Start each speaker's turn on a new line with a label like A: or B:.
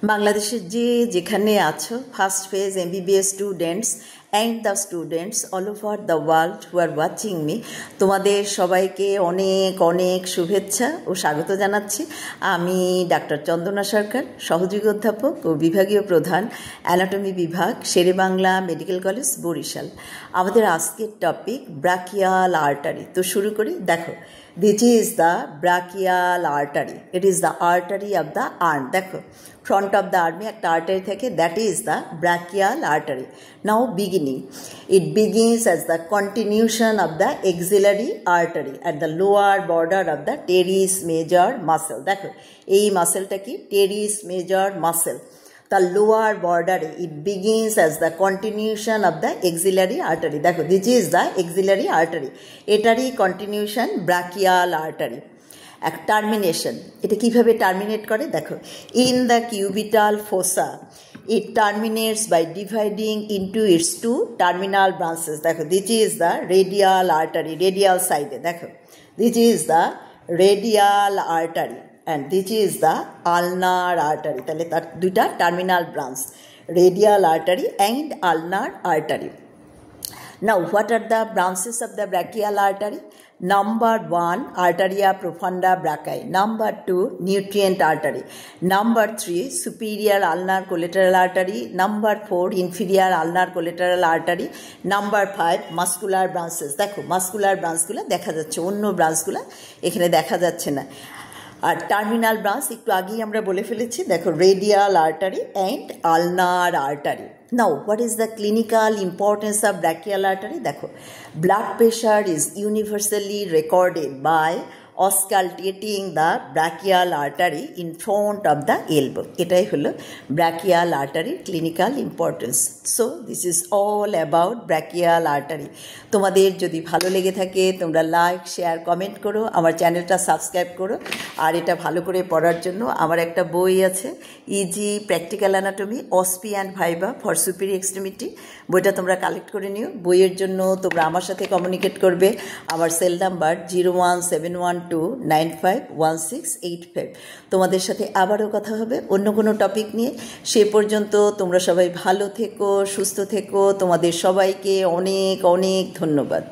A: বাংলাদেশের যেখানে আছো first phase MBBS students and the students all over the world who are watching me, তোমাদের সবাইকে অনেক অনেক শুভেচ্ছা ও স্বাগত জানাচ্ছি। আমি ডাক্তার চন্দনা সরকার, সহযোগী অধ্যাপক ও বিভাগীয় প্রধান, অ্যানাটমি বিভাগ, শেরেবাংলা মেডিকেল কলেজ, বরিশাল। আমাদের আজকের টপিক ব্রাকিয়াল আর্টারি। তো শুরু করি। দেখো, this is the brachial artery. It is the artery of the arm. দেখো, front of the arm একটা artery থাকে, that is the brachial artery. Now beginning, it begins as the continuation of the axillary artery at the lower border of the teres major muscle. দেখো, এই মাসেলটা কি? teres major muscle. The lower border, it begins as the continuation of the axillary artery. দেখো, this is the axillary artery. এটারই continuation brachial artery. এক termination, এটা কিভাবে terminate করে? দেখো, in the cubital fossa it terminates by dividing into its two terminal branches. দেখো, this is the radial artery, radial সাইডে। দেখো, this is the radial artery and this is the ulnar artery. তাহলে তার দুইটা terminal branch, radial artery and ulnar artery. Now, what are the branches of the brachial artery? Number 1, arteria profunda brachii. Number 2, nutrient artery. Number 3, superior ulnar collateral artery. Number 4, inferior ulnar collateral artery. Number 5, muscular branches. দেখো, muscular branchগুলো দেখা যাচ্ছে, অন্য ব্রাঞ্চগুলো এখানে দেখা যাচ্ছে না। আর terminal branch একটু আগেই আমরা বলে ফেলেছি। দেখো, radial artery and ulnar artery. Now, what is the clinical importance of brachial artery? দেখো, blood pressure is universally recorded by auscultating the brachial artery in front of the elbow. এটাই হলো brachial artery clinical importance. So, this is all about brachial artery. তোমাদের যদি ভালো লেগে থাকে তোমরা like, share, comment করো, আমার চ্যানেলটা সাবস্ক্রাইব করো। আর এটা ভালো করে পড়ার জন্য আমার একটা বই আছে, easy practical anatomy OSPE and viva for superior extremity. বইটা তোমরা কালেক্ট করে নিও। বইয়ের জন্য তোমরা আমার সাথে কমিউনিকেট করবে। আমার সেল নাম্বার 0171295165। তোমাদের সাথে আবারও কথা হবে অন্য কোনো টপিক নিয়ে। সে পর্যন্ত তোমরা সবাই ভালো থেকো, সুস্থ থেকো। তোমাদের সবাইকে অনেক অনেক ধন্যবাদ।